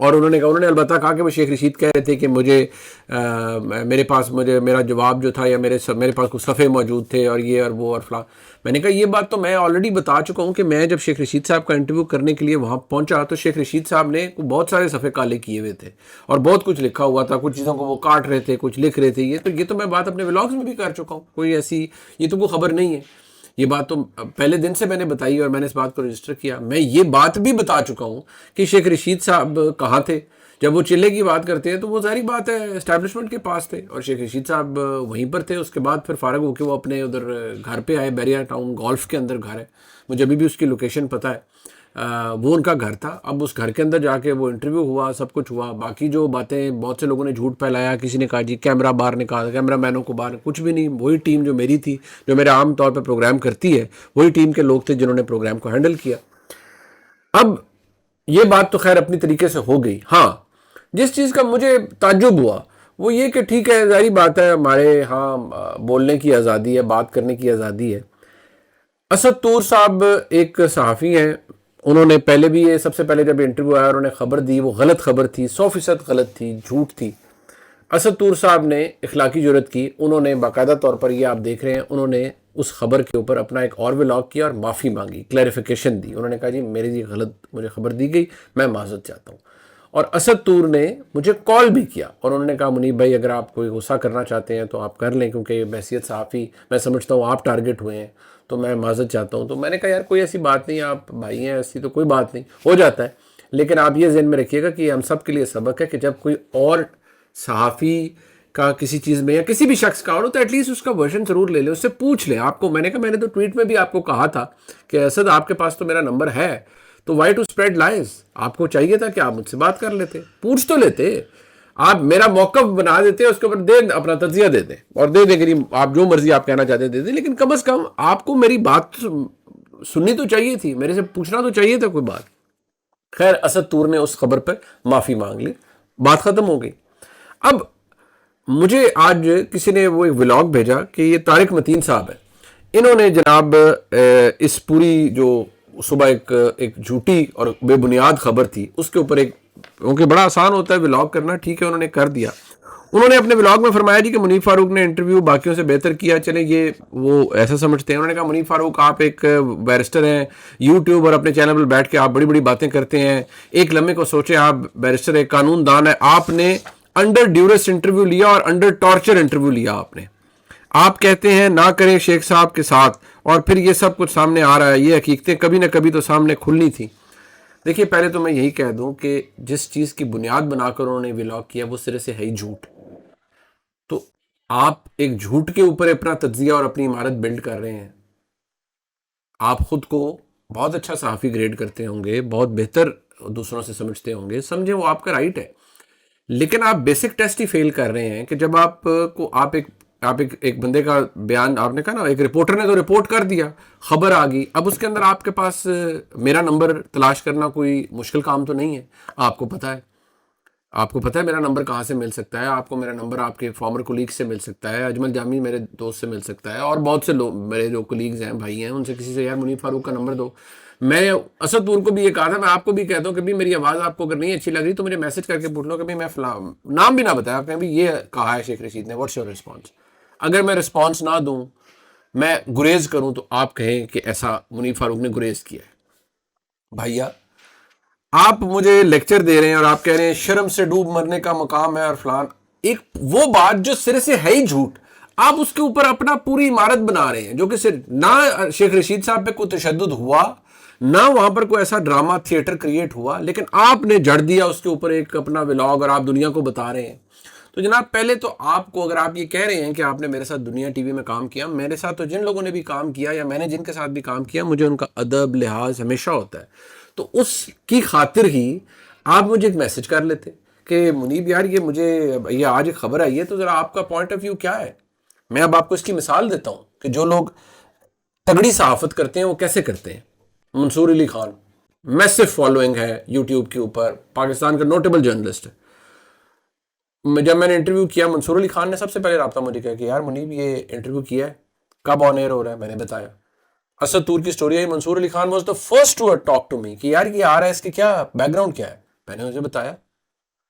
اور انہوں نے البتہ کہا کہ وہ شیخ رشید کہہ رہے تھے کہ مجھے میرے پاس میرا جواب جو تھا یا میرے پاس کچھ صفحے موجود تھے اور یہ اور وہ اور فلاں. میں نے کہا یہ بات تو میں آلریڈی بتا چکا ہوں کہ میں جب شیخ رشید صاحب کا انٹرویو کرنے کے لیے وہاں پہنچا تو شیخ رشید صاحب نے بہت سارے صفحے کالے کیے ہوئے تھے اور بہت کچھ لکھا ہوا تھا, کچھ چیزوں کو وہ کاٹ رہے تھے, کچھ لکھ رہے تھے. یہ تو میں بات اپنے ولاگز میں بھی کر چکا ہوں, کوئی ایسی یہ تو کوئی خبر نہیں ہے. یہ بات تو پہلے دن سے میں نے بتائی اور میں نے اس بات کو رجسٹر کیا. میں یہ بات بھی بتا چکا ہوں کہ شیخ رشید صاحب کہاں تھے جب وہ چلے کی بات کرتے ہیں, تو وہ ظاہری بات ہے اسٹیبلشمنٹ کے پاس تھے اور شیخ رشید صاحب وہیں پر تھے. اس کے بعد پھر فارغ ہو کے وہ اپنے ادھر گھر پہ آئے, بیریا ٹاؤن گولف کے اندر گھر ہے, مجھے ابھی بھی اس کی لوکیشن پتہ ہے. وہ ان کا گھر تھا. اب اس گھر کے اندر جا کے وہ انٹرویو ہوا, سب کچھ ہوا. باقی جو باتیں بہت سے لوگوں نے جھوٹ پھیلایا, کسی نے کہا جی کیمرہ باہر نکال, کیمرہ مینوں کو باہر, کچھ بھی نہیں. وہی ٹیم جو میری تھی, جو میرے عام طور پہ پروگرام کرتی ہے, وہی ٹیم کے لوگ تھے جنہوں نے پروگرام کو ہینڈل کیا. اب یہ بات تو خیر اپنی طریقے سے ہو گئی. ہاں جس چیز کا مجھے تعجب ہوا وہ یہ کہ ٹھیک ہے ظاہری بات ہے ہمارے ہاں بولنے کی آزادی ہے, بات کرنے کی آزادی ہے. اسد طور صاحب ایک صحافی ہیں, انہوں نے پہلے بھی یہ سب سے پہلے جب انٹرویو آیا انہوں نے خبر دی, وہ غلط خبر تھی, 100% غلط تھی, جھوٹ تھی. اسد طور صاحب نے اخلاقی جرات کی, انہوں نے باقاعدہ طور پر, یہ آپ دیکھ رہے ہیں, انہوں نے اس خبر کے اوپر اپنا ایک اور ولاگ کیا اور معافی مانگی, کلیریفیکیشن دی. انہوں نے کہا جی میری یہ غلط مجھے خبر دی گئی, میں معذرت چاہتا ہوں. اور اسد طور نے مجھے کال بھی کیا اور انہوں نے کہا منیب بھائی اگر آپ کوئی غصہ کرنا چاہتے ہیں تو آپ کر لیں, کیونکہ بحیثیت صحافی میں سمجھتا ہوں آپ ٹارگٹ ہوئے ہیں, تو میں معذرت چاہتا ہوں. تو میں نے کہا یار کوئی ایسی بات نہیں, آپ بھائی ہیں, ایسی تو کوئی بات نہیں, ہو جاتا ہے. لیکن آپ یہ ذہن میں رکھیے گا کہ ہم سب کے لیے سبق ہے کہ جب کوئی اور صحافی کا کسی چیز میں یا کسی بھی شخص کا اور تو ایٹ لیسٹ اس کا ورژن ضرور لے لیں, اس سے پوچھ لیں. آپ کو میں نے کہا, میں نے تو ٹویٹ میں بھی آپ کو کہا تھا کہ اسد آپ کے پاس تو میرا نمبر ہے, تو وائی ٹو اسپریڈ لائز, آپ کو چاہیے تھا کہ آپ مجھ سے بات کر لیتے, پوچھ تو لیتے. آپ میرا موقف بنا دیتے, اس کے اوپر دے اپنا تجزیہ دے دیں اور دے دیں کہ آپ جو مرضی آپ کہنا چاہتے دے دیں, لیکن کم از کم آپ کو میری بات سننی تو چاہیے تھی, میرے سے پوچھنا تو چاہیے تھا کوئی بات. خیر اسد طور نے اس خبر پر معافی مانگ لی, بات ختم ہو گئی. اب مجھے آج کسی نے وہ ایک ولاگ بھیجا کہ یہ طارق متین صاحب ہے, انہوں نے جناب اس پوری جو صبح ایک جھوٹی اور بے بنیاد خبر تھی اس کے اوپر ایک, کیونکہ بڑا آسان ہوتا ہے ولاگ کرنا, ٹھیک ہے انہوں نے کر دیا. انہوں نے اپنے ولاگ میں فرمایا جی کہ منیب فاروق نے انٹرویو باقیوں سے بہتر کیا, چلیں یہ وہ ایسا سمجھتے ہیں. انہوں نے کہا منیب فاروق آپ ایک بیرسٹر ہیں, یوٹیوب اور اپنے چینل پر بیٹھ کے آپ بڑی بڑی باتیں کرتے ہیں, ایک لمحے کو سوچیں آپ بیرسٹر ایک قانون دان ہے, آپ نے انڈر ڈیورس انٹرویو لیا اور انڈر ٹارچر انٹرویو لیا آپ نے. آپ کہتے ہیں نہ کریں شیخ صاحب کے ساتھ, اور پھر یہ سب کچھ سامنے آ رہا ہے, یہ حقیقتیں کبھی نہ کبھی تو سامنے کھلنی تھی. دیکھیے پہلے تو میں یہی کہہ دوں کہ جس چیز کی بنیاد بنا کر انہوں نے ولاگ کیا وہ سرے سے ہے ہی جھوٹ. تو آپ ایک جھوٹ کے اوپر اپنا تجزیہ اور اپنی عمارت بلڈ کر رہے ہیں. آپ خود کو بہت اچھا صحافی گریڈ کرتے ہوں گے, بہت بہتر دوسروں سے سمجھتے ہوں گے, سمجھیں وہ آپ کا رائٹ ہے, لیکن آپ بیسک ٹیسٹ ہی فیل کر رہے ہیں کہ جب آپ کو آپ ایک بندے کا بیان, آپ نے کہا نا ایک رپورٹر نے تو رپورٹ کر دیا, خبر آ گئی, اب اس کے اندر آپ کے پاس میرا نمبر تلاش کرنا کوئی مشکل کام تو نہیں ہے. آپ کو پتہ ہے میرا نمبر کہاں سے مل سکتا ہے, آپ کو میرا نمبر آپ کے فارمر کولیگ سے مل سکتا ہے, اجمل جامی میرے دوست سے مل سکتا ہے, اور بہت سے لوگ میرے جو کولیگز ہیں, بھائی ہیں, ان سے کسی سے یار منیب فاروق کا نمبر دو. میں اسد طور کو بھی یہ کہا تھا, میں آپ کو بھی کہتا ہوں کہ بھی میری آواز آپ کو اگر نہیں اچھی لگ رہی تو مجھے میسج کر کے پوچھ لو کہ بھی میں فلاں, نام بھی نہ بتایا, آپ نے بھی یہ کہا ہے شیخ رشید نے, واٹس یور رسپانس. اگر میں رسپانس نہ دوں, میں گریز کروں, تو آپ کہیں کہ ایسا منیب فاروق نے گریز کیا ہے. بھائیا آپ مجھے لیکچر دے رہے ہیں اور آپ کہہ رہے ہیں شرم سے ڈوب مرنے کا مقام ہے اور فلان, ایک وہ بات جو سرے سے ہے ہی جھوٹ, آپ اس کے اوپر اپنا پوری عمارت بنا رہے ہیں, جو کہ صرف نہ شیخ رشید صاحب پہ کوئی تشدد ہوا, نہ وہاں پر کوئی ایسا ڈرامہ تھیٹر کریٹ ہوا, لیکن آپ نے جڑ دیا اس کے اوپر ایک اپنا ولاگ اور آپ دنیا کو بتا رہے ہیں. تو جناب پہلے تو آپ کو, اگر آپ یہ کہہ رہے ہیں کہ آپ نے میرے ساتھ دنیا ٹی وی میں کام کیا, میرے ساتھ تو جن لوگوں نے بھی کام کیا یا میں نے جن کے ساتھ بھی کام کیا, مجھے ان کا ادب لحاظ ہمیشہ ہوتا ہے. تو اس کی خاطر ہی آپ مجھے ایک میسج کر لیتے کہ منیب یار یہ آج ایک خبر آئی ہے, تو ذرا آپ کا پوائنٹ آف ویو کیا ہے. میں اب آپ کو اس کی مثال دیتا ہوں کہ جو لوگ تگڑی صحافت کرتے ہیں وہ کیسے کرتے ہیں. منصور علی خان, میسو فالوئنگ ہے یوٹیوب کے اوپر, پاکستان کا نوٹیبل جرنلسٹ ہے. جب میں نے انٹرویو کیا, منصور علی خان نے سب سے پہلے رابطہ مجھے کہا کہ یار منیب یہ انٹرویو کیا ہے, کب آن ایئر ہو رہا ہے. میں نے بتایا. اسد طور کی سٹوری ہے, Mansoor Ali Khan was the first to talk to me کہ یار یہ آ رہا ہے, اس کی کیا بیک گراؤنڈ کیا ہے. میں نے اسے بتایا.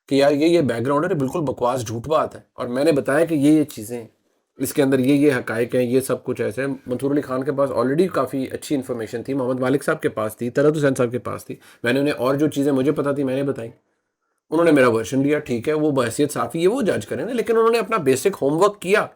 کہ یار یہ بیک گراؤنڈ ہے، بالکل بکواس جھوٹ بات ہے، اور میں نے بتایا کہ یہ چیزیں ہیں، اس کے اندر یہ حقائق ہیں، یہ سب کچھ ایسے ہے۔ منصور علی خان کے پاس آلریڈی کافی اچھی انفارمیشن تھی، محمد مالک صاحب کے پاس تھی، طلعت حسین صاحب کے پاس تھی، میں نے انہیں اور جو چیزیں مجھے پتا تھی میں نے بتائی، انہوں نے میرا ورژن لیا، ٹھیک ہے، وہ بحیثیت صحافی ہے، وہ جج کریں نا، لیکن انہوں نے اپنا بیسک ہوم ورک کیا۔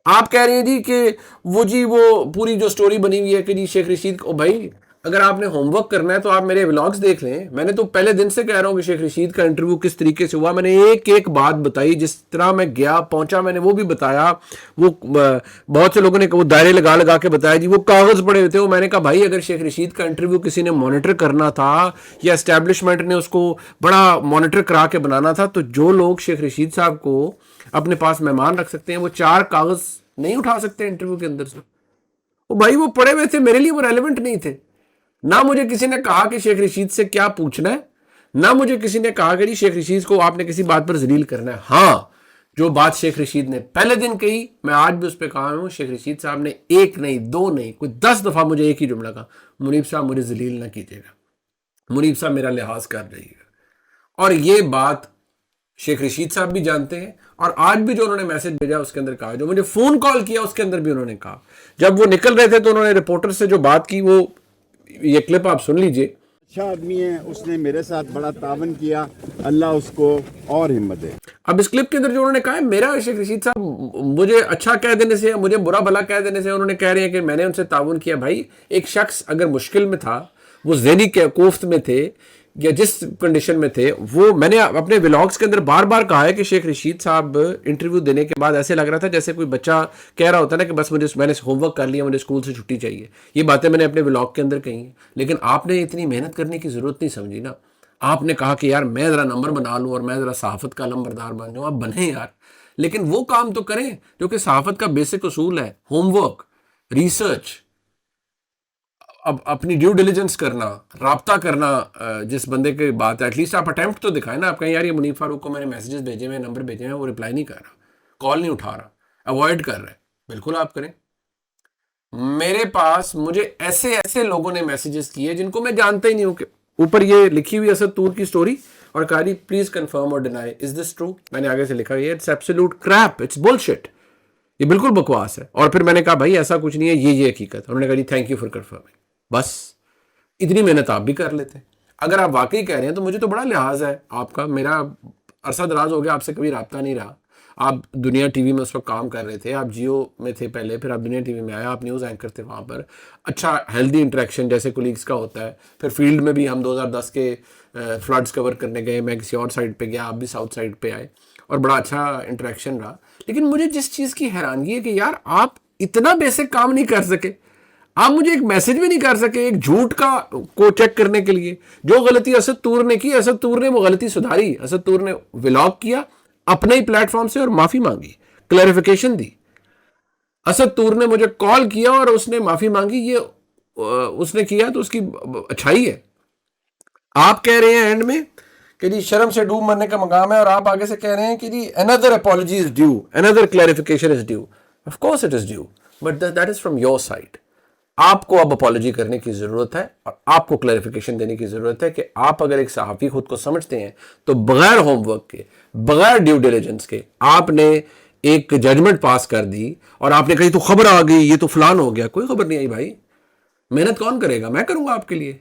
آپ کہہ رہے ہیں جی کہ وہ پوری جو سٹوری بنی ہوئی ہے کہ جی شیخ رشید کو، بھائی اگر آپ نے ہوم ورک کرنا ہے تو آپ میرے ولاگز دیکھ لیں، میں نے تو پہلے دن سے کہہ رہا ہوں کہ شیخ رشید کا انٹرویو کس طریقے سے ہوا، میں نے ایک ایک بات بتائی، جس طرح میں گیا پہنچا میں نے وہ بھی بتایا، وہ بہت سے لوگوں نے وہ دائرے لگا کے بتایا جی وہ کاغذ پڑے ہوئے تھے، وہ میں نے کہا بھائی اگر شیخ رشید کا انٹرویو کسی نے مانیٹر کرنا تھا یا اسٹیبلشمنٹ نے اس کو بڑا مانیٹر کرا کے بنانا تھا، تو جو لوگ شیخ رشید صاحب کو اپنے پاس مہمان رکھ سکتے ہیں وہ 4 کاغذ نہیں اٹھا سکتے انٹرویو کے اندر سے، وہ بھائی وہ پڑے ہوئے تھے، میرے لیے وہ ریلیونٹ نہیں تھے۔ نہ مجھے کسی نے کہا کہ شیخ رشید سے کیا پوچھنا ہے، نہ مجھے کسی نے کہا کہ شیخ رشید کو آپ نے کسی بات پر ذلیل کرنا ہے۔ ہاں جو بات شیخ رشید نے پہلے دن کہی، میں آج بھی اس پہ کہا ہوں، شیخ رشید صاحب نے 1 نہیں 2 نہیں کوئی 10 دفعہ مجھے ایک ہی جملہ کہا، منیب صاحب مجھے ذلیل نہ کیجیے گا، منیب صاحب میرا لحاظ کر رہیے گا، اور یہ بات شیخ رشید صاحب بھی جانتے ہیں، اور آج بھی جو انہوں نے میسج بھیجا اس کے اندر کہا، جو مجھے فون کال کیا اس کے اندر بھی انہوں نے کہا، جب وہ نکل رہے تھے تو انہوں نے رپورٹر سے جو بات کی، وہ یہ کلپ آپ سن لیجئے۔ اچھا آدمی ہے، اس نے میرے ساتھ بڑا تعاون کیا، اللہ اس کو اور ہمت دے۔ اب اس کلپ کے اندر جو انہوں نے کہا ہے، میرا شیخ رشید صاحب مجھے اچھا کہہ دینے سے، مجھے برا بھلا کہہ دینے سے، انہوں نے کہہ رہے ہیں کہ میں نے ان سے تعاون کیا۔ بھائی ایک شخص اگر مشکل میں تھا، وہ ذہنی کوفت میں تھے یا جس کنڈیشن میں تھے، وہ میں نے اپنے ولاگز کے اندر بار بار کہا ہے کہ شیخ رشید صاحب انٹرویو دینے کے بعد ایسے لگ رہا تھا جیسے کوئی بچہ کہہ رہا ہوتا ہے نا کہ بس میں نے ہوم ورک کر لیا، مجھے اسکول سے چھٹی چاہیے۔ یہ باتیں میں نے اپنے ولاگ کے اندر کہی ہیں، لیکن آپ نے اتنی محنت کرنے کی ضرورت نہیں سمجھی نا۔ آپ نے کہا کہ یار میں ذرا نمبر بنا لوں اور میں ذرا صحافت کا علمبردار بن جاؤں، آپ بنیں یار، لیکن وہ کام تو کریں جو کہ صحافت کا بیسک اصول ہے، ہوم ورک، ریسرچ، اب اپنی ڈیو ڈیلیجنس کرنا، رابطہ کرنا، جس بندے کی بات ہے ایٹ لیسٹ آپ اٹیمپٹ تو دکھائیں نا۔ آپ کہیں یار یہ منیب فاروق کو میں نے میسیجز بھیجے ہوئے، نمبر بھیجے ہیں، وہ رپلائی نہیں کر رہا، کال نہیں اٹھا رہا، اوائڈ کر رہا ہے، بالکل آپ کریں۔ میرے پاس مجھے ایسے لوگوں نے میسیجز کیے جن کو میں جانتا ہی نہیں ہوں، کہ اوپر یہ لکھی ہوئی اسد طور کی سٹوری، اور کہا جی پلیز کنفرم اور ڈینائی از دس ٹرو، میں نے آگے سے لکھا یہ it's absolute crap, it's bullshit, یہ بالکل بکواس ہے، اور پھر میں نے کہا بھائی ایسا کچھ نہیں ہے، یہ حقیقت۔ انہوں نے کہا جی تھینک یو فار کنفرمنگ، بس اتنی محنت آپ بھی کر لیتے۔ اگر آپ واقعی کہہ رہے ہیں تو مجھے تو بڑا لحاظ ہے آپ کا، میرا عرصہ دراز ہو گیا آپ سے کبھی رابطہ نہیں رہا، آپ دنیا ٹی وی میں اس وقت کام کر رہے تھے، آپ جیو میں تھے پہلے، پھر آپ دنیا ٹی وی میں آیا، آپ نیوز اینکر تھے وہاں پر، اچھا ہیلدی انٹریکشن جیسے کولیگز کا ہوتا ہے، پھر فیلڈ میں بھی ہم 2010 کے فلڈز کور کرنے گئے، میں کسی اور سائڈ پہ گیا، آپ بھی ساؤتھ سائڈ پہ آئے، اور بڑا اچھا انٹریکشن رہا۔ لیکن مجھے جس چیز کی حیرانگی ہے کہ یار آپ اتنا بیسک کام نہیں کر سکے، آپ مجھے ایک میسج بھی نہیں کر سکے ایک جھوٹ کو چیک کرنے کے لیے۔ جو غلطی اسد طور نے کی، اسد طور نے وہ غلطی سدھاری، اسد طور نے ولاگ کیا اپنے ہی پلیٹ فارم سے اور معافی مانگی، کلیریفیکیشن دی۔ اسد طور نے مجھے کال کیا اور اس نے معافی مانگی، یہ اس نے کیا تو اس کی اچھائی ہے۔ آپ کہہ رہے ہیں اینڈ میں کہ جی شرم سے ڈوب مرنے کا مقام ہے، اور آپ آگے سے کہہ رہے ہیں کہ جی another apology is due, another clarification is due. Of course it is due, but that is from your side. آپ کو اب اپالوجی کرنے کی ضرورت ہے، اور آپ کو کلیریفیکیشن دینے کی ضرورت ہے کہ آپ اگر ایک صحافی خود کو سمجھتے ہیں تو بغیر ہوم ورک کے، بغیر ڈیو ڈیلیجنس کے آپ نے ایک ججمنٹ پاس کر دی، اور آپ نے کہی تو خبر آ گئی، یہ تو فلان ہو گیا۔ کوئی خبر نہیں آئی بھائی، محنت کون کرے گا؟ میں کروں گا آپ کے لیے۔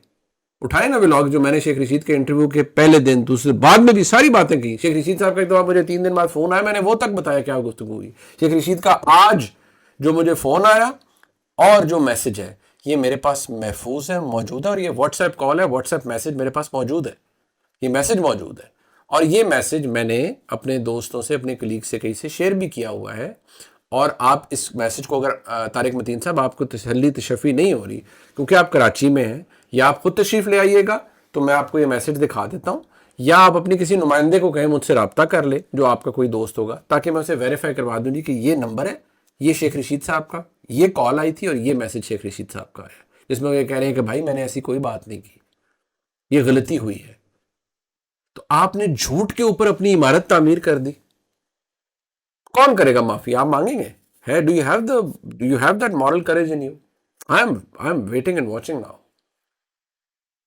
اٹھائے نا ولاگ جو میں نے شیخ رشید کے انٹرویو کے پہلے دن، دوسرے بعد میں بھی ساری باتیں کی۔ شیخ رشید صاحب کا ایک دفعہ مجھے 3 دن بعد فون آیا، میں نے وہ تک بتایا کیا گفتگو ہوئی۔ شیخ رشید کا آج جو مجھے فون آیا اور جو میسج ہے، یہ میرے پاس محفوظ ہے، موجود ہے، اور یہ واٹس ایپ کال ہے، واٹس ایپ میسج میرے پاس موجود ہے، یہ میسج موجود ہے، اور یہ میسج میں نے اپنے دوستوں سے، اپنے کلیگ سے کہیں سے شیئر بھی کیا ہوا ہے۔ اور آپ اس میسج کو اگر طارق متین صاحب آپ کو تسلی تشفی نہیں ہو رہی کیونکہ آپ کراچی میں ہیں، یا آپ خود تشریف لے آئیے گا تو میں آپ کو یہ میسج دکھا دیتا ہوں، یا آپ اپنی کسی نمائندے کو کہیں مجھ سے رابطہ کر لے جو آپ کا کوئی دوست ہوگا، تاکہ میں اسے ویریفائی کروا دوں جی کہ یہ نمبر ہے، یہ شیخ رشید صاحب کا، یہ کال آئی تھی اور یہ میسج شیخ رشید صاحب کا ہے، جس میں وہ یہ کہہ رہے ہیں کہ بھائی میں نے ایسی کوئی بات نہیں کی، یہ غلطی ہوئی ہے۔ تو آپ نے جھوٹ کے اوپر اپنی عمارت تعمیر کر دی۔ کون کرے گا معافی؟ آپ مانگیں گے؟ Do you have that moral courage in you? I am waiting and watching now.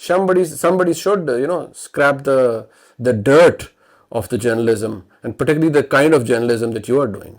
somebody should scrap the dirt of the journalism, and particularly the kind of journalism that you are doing.